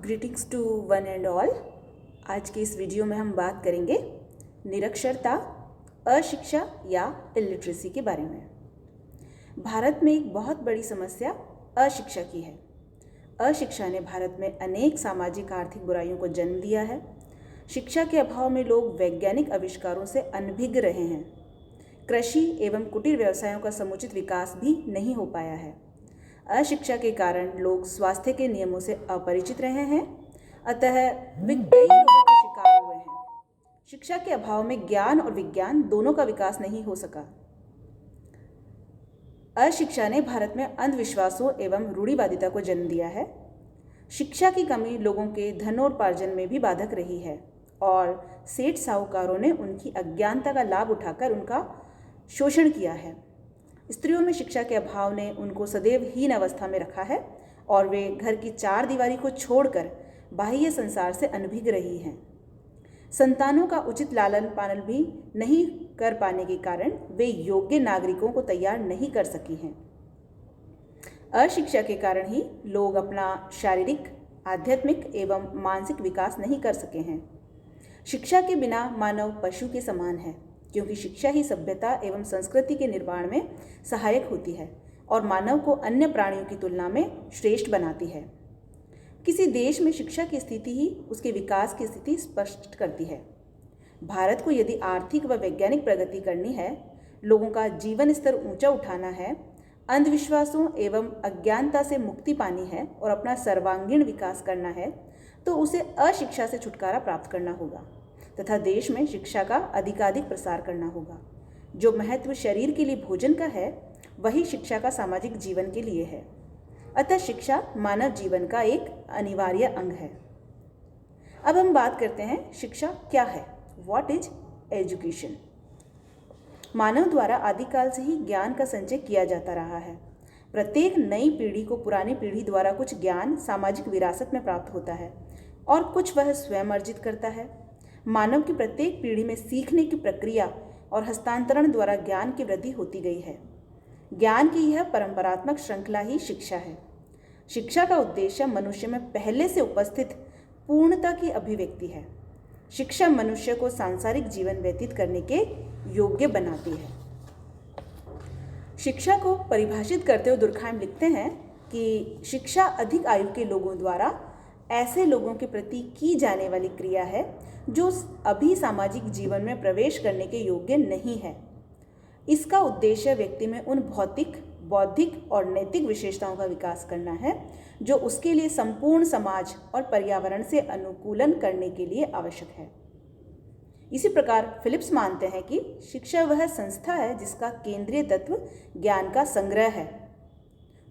Greetings to one and all. आज के इस वीडियो में हम बात करेंगे निरक्षरता, अशिक्षा या इलिटरेसी के बारे में। भारत में एक बहुत बड़ी समस्या अशिक्षा की है। अशिक्षा ने भारत में अनेक सामाजिक आर्थिक बुराइयों को जन्म दिया है। शिक्षा के अभाव में लोग वैज्ञानिक आविष्कारों से अनभिज्ञ रहे हैं। कृषि एवं कुटीर व्यवसायों का समुचित विकास भी नहीं हो पाया है। अशिक्षा के कारण लोग स्वास्थ्य के नियमों से अपरिचित रहे हैं, अतः वे कई रोगों के शिकार हुए हैं। शिक्षा के अभाव में ज्ञान और विज्ञान दोनों का विकास नहीं हो सका। अशिक्षा ने भारत में अंधविश्वासों एवं रूढ़िवादिता को जन्म दिया है। शिक्षा की कमी लोगों के धनोपार्जन में भी बाधक रही है और सेठ साहूकारों ने उनकी अज्ञानता का लाभ उठाकर उनका शोषण किया है। स्त्रियों में शिक्षा के अभाव ने उनको सदैव हीन अवस्था में रखा है और वे घर की चार दीवारी को छोड़कर बाह्य संसार से अनभिज्ञ रही हैं। संतानों का उचित लालन पालन भी नहीं कर पाने के कारण वे योग्य नागरिकों को तैयार नहीं कर सकी हैं। अशिक्षा के कारण ही लोग अपना शारीरिक, आध्यात्मिक एवं मानसिक विकास नहीं कर सके हैं। शिक्षा के बिना मानव पशु के समान है, क्योंकि शिक्षा ही सभ्यता एवं संस्कृति के निर्माण में सहायक होती है और मानव को अन्य प्राणियों की तुलना में श्रेष्ठ बनाती है। किसी देश में शिक्षा की स्थिति ही उसके विकास की स्थिति स्पष्ट करती है। भारत को यदि आर्थिक व वैज्ञानिक प्रगति करनी है, लोगों का जीवन स्तर ऊंचा उठाना है, अंधविश्वासों एवं अज्ञानता से मुक्ति पानी है और अपना सर्वांगीण विकास करना है, तो उसे अशिक्षा से छुटकारा प्राप्त करना होगा तथा देश में शिक्षा का अधिकाधिक प्रसार करना होगा। जो महत्व शरीर के लिए भोजन का है, वही शिक्षा का सामाजिक जीवन के लिए है। अतः शिक्षा मानव जीवन का एक अनिवार्य अंग है। अब हम बात करते हैं शिक्षा क्या है। What is education? मानव द्वारा आदिकाल से ही ज्ञान का संचय किया जाता रहा है। प्रत्येक नई पीढ़ी को पुरानी पीढ़ी द्वारा कुछ ज्ञान सामाजिक विरासत में प्राप्त होता है और कुछ वह स्वयं अर्जित करता है। मानव की प्रत्येक पीढ़ी में सीखने की प्रक्रिया और हस्तांतरण द्वारा ज्ञान की वृद्धि होती गई है। ज्ञान की यह परंपरात्मक श्रृंखला ही शिक्षा है। शिक्षा का उद्देश्य मनुष्य में पहले से उपस्थित पूर्णता की अभिव्यक्ति है। शिक्षा मनुष्य को सांसारिक जीवन व्यतीत करने के योग्य बनाती है। शिक्षा को परिभाषित करते हुए दुर्खाइम लिखते हैं कि शिक्षा अधिक आयु के लोगों द्वारा ऐसे लोगों के प्रति की जाने वाली क्रिया है जो अभी सामाजिक जीवन में प्रवेश करने के योग्य नहीं है। इसका उद्देश्य व्यक्ति में उन भौतिक, बौद्धिक और नैतिक विशेषताओं का विकास करना है जो उसके लिए संपूर्ण समाज और पर्यावरण से अनुकूलन करने के लिए आवश्यक है। इसी प्रकार फिलिप्स मानते हैं कि शिक्षा वह संस्था है जिसका केंद्रीय तत्व ज्ञान का संग्रह है।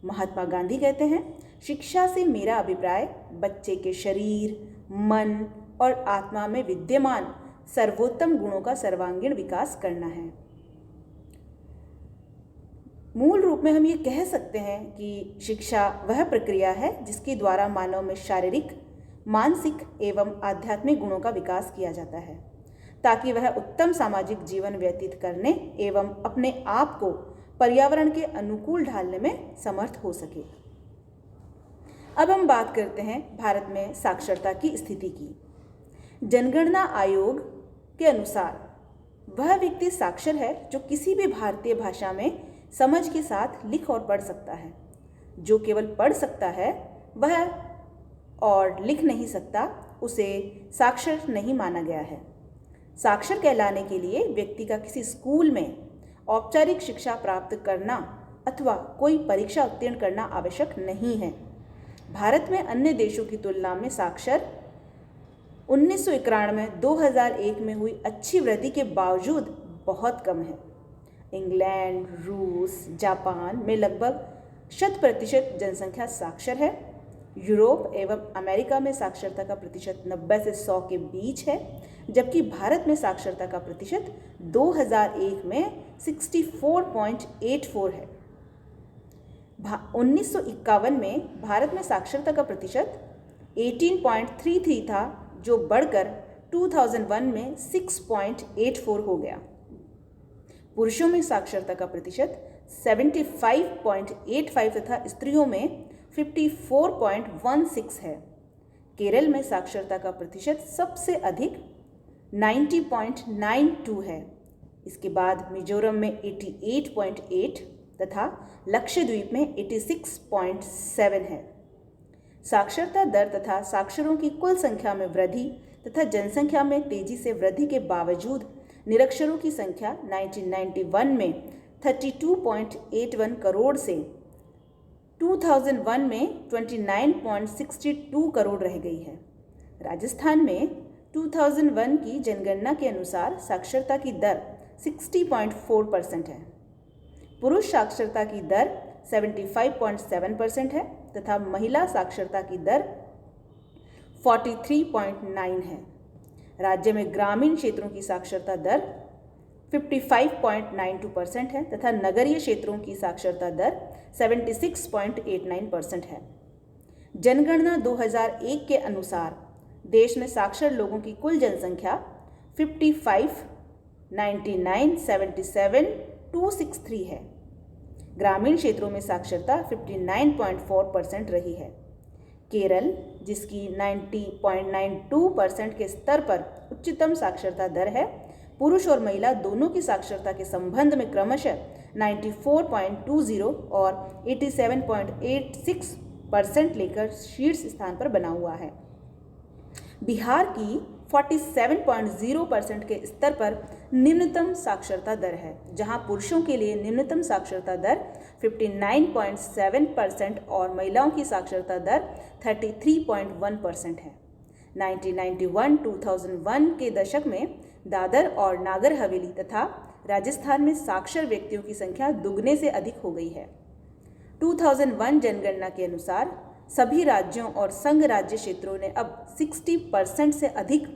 महात्मा गांधी कहते हैं, शिक्षा से मेरा अभिप्राय बच्चे के शरीर, मन और आत्मा में विद्यमान सर्वोत्तम गुणों का सर्वांगीण विकास करना है। मूल रूप में हम ये कह सकते हैं कि शिक्षा वह प्रक्रिया है जिसके द्वारा मानव में शारीरिक, मानसिक एवं आध्यात्मिक गुणों का विकास किया जाता है, ताकि वह उत्तम सामाजिक जीवन व्यतीत करने एवं अपने आप को पर्यावरण के अनुकूल ढालने में समर्थ हो सके। अब हम बात करते हैं भारत में साक्षरता की स्थिति की। जनगणना आयोग के अनुसार वह व्यक्ति साक्षर है जो किसी भी भारतीय भाषा में समझ के साथ लिख और पढ़ सकता है। जो केवल पढ़ सकता है वह और लिख नहीं सकता, उसे साक्षर नहीं माना गया है। साक्षर कहलाने के लिए व्यक्ति का किसी स्कूल में औपचारिक शिक्षा प्राप्त करना अथवा कोई परीक्षा उत्तीर्ण करना आवश्यक नहीं है। भारत में अन्य देशों की तुलना में साक्षर 1991-2001 में हुई अच्छी वृद्धि के बावजूद बहुत कम है। इंग्लैंड, रूस, जापान में लगभग 100% जनसंख्या साक्षर है। यूरोप एवं अमेरिका में साक्षरता का प्रतिशत 90 से 100 के बीच है, जबकि भारत में साक्षरता का प्रतिशत 2001 में 64.84 है। 1951 में भारत में साक्षरता का प्रतिशत 18.33 था, जो बढ़कर 2001 में 6.84 हो गया। पुरुषों में साक्षरता का प्रतिशत 75.85 तथा स्त्रियों में 54.16 है। केरल में साक्षरता का प्रतिशत सबसे अधिक 90.92 है। इसके बाद मिजोरम में 88.8 तथा लक्षद्वीप में 86.7 है। साक्षरता दर तथा साक्षरों की कुल संख्या में वृद्धि तथा जनसंख्या में तेजी से वृद्धि के बावजूद निरक्षरों की संख्या 1991 में 32.81 करोड़ से 2001 में 29.62 करोड़ रह गई है। राजस्थान में 2001 की जनगणना के अनुसार साक्षरता की दर 60.4% है। पुरुष साक्षरता की दर 75.7% है तथा महिला साक्षरता की दर 43.9 है। राज्य में ग्रामीण क्षेत्रों की साक्षरता दर 55.92% है तथा नगरीय क्षेत्रों की साक्षरता दर 76.89% है। जनगणना 2001 के अनुसार देश में साक्षर लोगों की कुल जनसंख्या 55,99,77,263 है। ग्रामीण क्षेत्रों में साक्षरता 59.4% रही है। केरल, जिसकी 90.92% के स्तर पर उच्चतम साक्षरता दर है, पुरुष और महिला दोनों की साक्षरता के संबंध में क्रमशः 94.20 और 87.86% लेकर शीर्ष स्थान पर बना हुआ है। बिहार की 47.0% के स्तर पर निम्नतम साक्षरता दर है, जहां पुरुषों के लिए निम्नतम साक्षरता दर 59.7% और महिलाओं की साक्षरता दर 33.1% है। 1991-2001 के दशक में दादर और नागर हवेली तथा राजस्थान में साक्षर व्यक्तियों की संख्या दुगने से अधिक हो गई है। 2001 जनगणना के अनुसार सभी राज्यों और संघ राज्य क्षेत्रों ने अब 60% से अधिक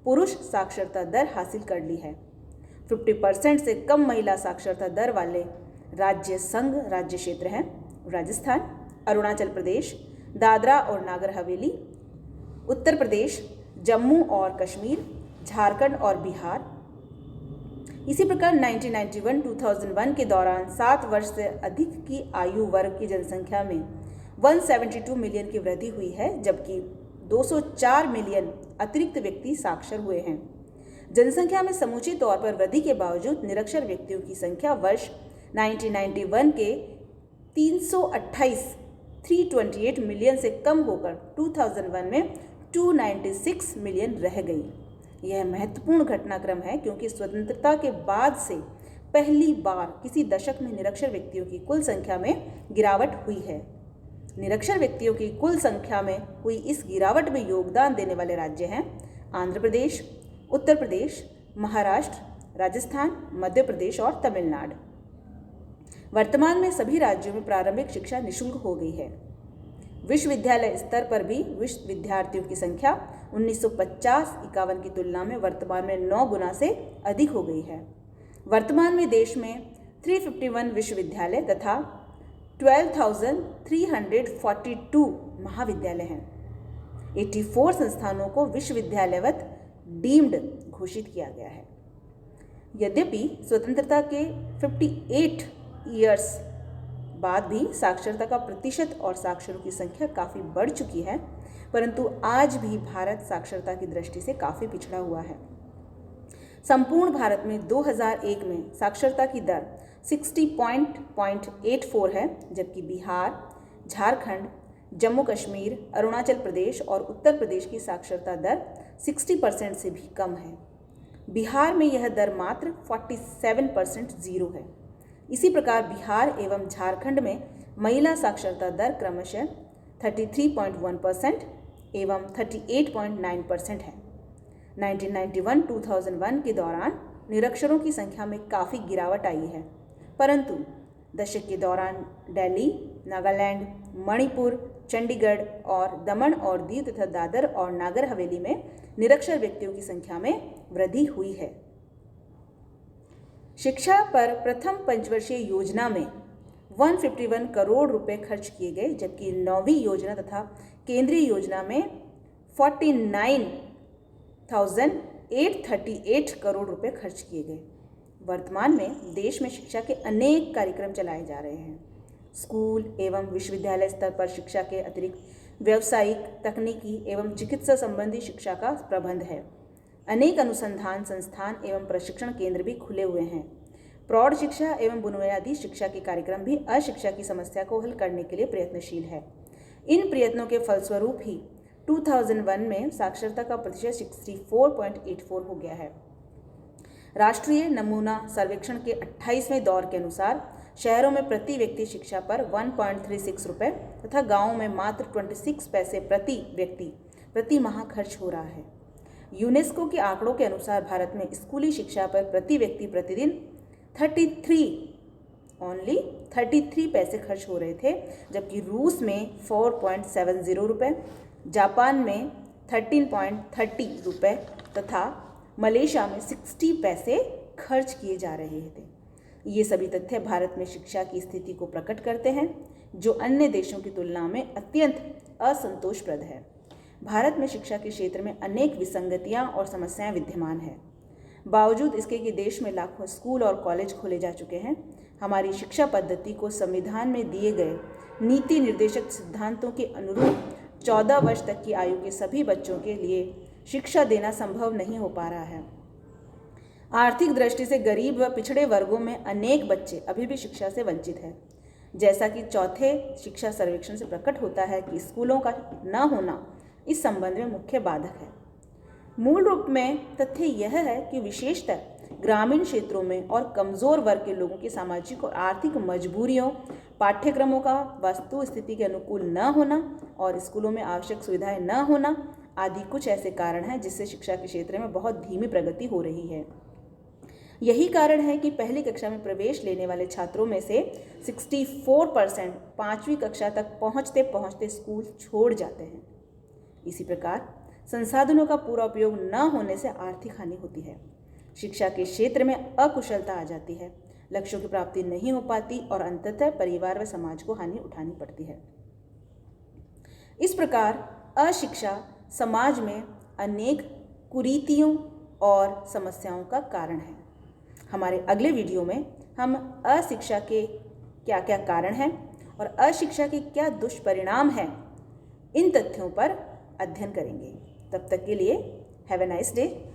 पुरुष साक्षरता दर हासिल कर ली है। 50% से कम महिला साक्षरता दर वाले राज्य संघ राज्य क्षेत्र हैं राजस्थान, अरुणाचल प्रदेश, दादरा और नागर हवेली, उत्तर प्रदेश, जम्मू और कश्मीर, झारखंड और बिहार। इसी प्रकार 1991-2001 के दौरान 7 वर्ष से अधिक की आयु वर्ग की जनसंख्या में 172 मिलियन की वृद्धि हुई है, जबकि 204 मिलियन अतिरिक्त व्यक्ति साक्षर हुए हैं। जनसंख्या में समूचे तौर पर वृद्धि के बावजूद निरक्षर व्यक्तियों की संख्या वर्ष 1991 के 328 मिलियन से कम होकर 2001 में 296 मिलियन रह गई। यह महत्वपूर्ण घटनाक्रम है क्योंकि स्वतंत्रता के बाद से पहली बार किसी दशक में निरक्षर व्यक्तियों की कुल संख्या में गिरावट हुई है। निरक्षर व्यक्तियों की कुल संख्या में हुई इस गिरावट में योगदान देने वाले राज्य हैं आंध्र प्रदेश, उत्तर प्रदेश, महाराष्ट्र, राजस्थान, मध्य प्रदेश और तमिलनाडु। वर्तमान में सभी राज्यों में प्रारंभिक शिक्षा निःशुल्क हो गई है। विश्वविद्यालय स्तर पर भी विश्व विद्यार्थियों की संख्या 1950-51 की तुलना में वर्तमान में 9 गुना से अधिक हो गई है। वर्तमान में देश में 351 विश्वविद्यालय तथा 12,342 महाविद्यालय हैं। 84 संस्थानों को विश्वविद्यालयवत डीम्ड घोषित किया गया है। यद्यपि स्वतंत्रता के 58 ईयर्स बाद भी साक्षरता का प्रतिशत और साक्षरों की संख्या काफ़ी बढ़ चुकी है, परंतु आज भी भारत साक्षरता की दृष्टि से काफ़ी पिछड़ा हुआ है। संपूर्ण भारत में 2001 में साक्षरता की दर 60.84 है, जबकि बिहार, झारखंड, जम्मू कश्मीर, अरुणाचल प्रदेश और उत्तर प्रदेश की साक्षरता दर 60% से भी कम है। बिहार में यह दर मात्र 47.0 है। इसी प्रकार बिहार एवं झारखंड में महिला साक्षरता दर क्रमशः 33.1% एवं 38.9% है। 1991-2001 के दौरान निरक्षरों की संख्या में काफ़ी गिरावट आई है, परंतु दशक के दौरान दिल्ली, नागालैंड, मणिपुर, चंडीगढ़ और दमन और दीव तथा दादर और नागर हवेली में निरक्षर व्यक्तियों की संख्या में वृद्धि हुई है। शिक्षा पर प्रथम पंचवर्षीय योजना में 151 करोड़ रुपए खर्च किए गए, जबकि 9वीं योजना तथा केंद्रीय योजना में 49,838 करोड़ रुपए खर्च किए गए। वर्तमान में देश में शिक्षा के अनेक कार्यक्रम चलाए जा रहे हैं। स्कूल एवं विश्वविद्यालय स्तर पर शिक्षा के अतिरिक्त व्यावसायिक, तकनीकी एवं चिकित्सा संबंधी शिक्षा का प्रबंध है। अनेक अनुसंधान संस्थान एवं प्रशिक्षण केंद्र भी खुले हुए हैं। प्रौढ़ शिक्षा एवं बुनियादी शिक्षा के कार्यक्रम भी अशिक्षा की समस्या को हल करने के लिए प्रयत्नशील है। इन प्रयत्नों के फलस्वरूप ही 2001 में साक्षरता का प्रतिशत 64.84 हो गया है। राष्ट्रीय नमूना सर्वेक्षण के 28वें दौर के अनुसार शहरों में प्रति व्यक्ति शिक्षा पर 1.36 रुपये तथा गाँवों में मात्र 26 पैसे प्रति व्यक्ति प्रति माह खर्च हो रहा है। यूनेस्को के आंकड़ों के अनुसार भारत में स्कूली शिक्षा पर प्रति व्यक्ति प्रतिदिन 33 पैसे खर्च हो रहे थे, जबकि रूस में 4.70 रुपये, जापान में 13.30 रुपये तथा मलेशिया में 60 पैसे खर्च किए जा रहे थे। ये सभी तथ्य भारत में शिक्षा की स्थिति को प्रकट करते हैं, जो अन्य देशों की तुलना में अत्यंत असंतोषप्रद है। भारत में शिक्षा के क्षेत्र में अनेक विसंगतियां और समस्याएं विद्यमान हैं। बावजूद इसके कि देश में लाखों स्कूल और कॉलेज खोले जा चुके हैं, हमारी शिक्षा पद्धति को संविधान में दिए गए नीति निर्देशक सिद्धांतों के अनुरूप 14 वर्ष तक की आयु के सभी बच्चों के लिए शिक्षा देना संभव नहीं हो पा रहा है। आर्थिक दृष्टि से गरीब व पिछड़े वर्गों में अनेक बच्चे अभी भी शिक्षा से वंचित हैं। जैसा कि चौथे शिक्षा सर्वेक्षण से प्रकट होता है कि स्कूलों का न होना इस संबंध में मुख्य बाधक है। मूल रूप में तथ्य यह है कि विशेषतः ग्रामीण क्षेत्रों में और कमज़ोर वर्ग के लोगों की सामाजिक और आर्थिक मजबूरियों, पाठ्यक्रमों का वस्तु स्थिति के अनुकूल न होना और स्कूलों में आवश्यक सुविधाएं न होना आदि कुछ ऐसे कारण हैं जिससे शिक्षा के क्षेत्र में बहुत धीमी प्रगति हो रही है। यही कारण है कि पहली कक्षा में प्रवेश लेने वाले छात्रों में से 64% 5वीं कक्षा तक पहुंचते पहुंचते स्कूल छोड़ जाते हैं। इसी प्रकार संसाधनों का पूरा उपयोग न होने से आर्थिक हानि होती है, शिक्षा के क्षेत्र में अकुशलता आ जाती है, लक्ष्यों की प्राप्ति नहीं हो पाती और अंततः परिवार व समाज को हानि उठानी पड़ती है। इस प्रकार अशिक्षा समाज में अनेक कुरीतियों और समस्याओं का कारण है। हमारे अगले वीडियो में हम अशिक्षा के क्या क्या कारण हैं और अशिक्षा के क्या दुष्परिणाम हैं, इन तथ्यों पर अध्ययन करेंगे। तब तक के लिए हैव ए नाइस डे।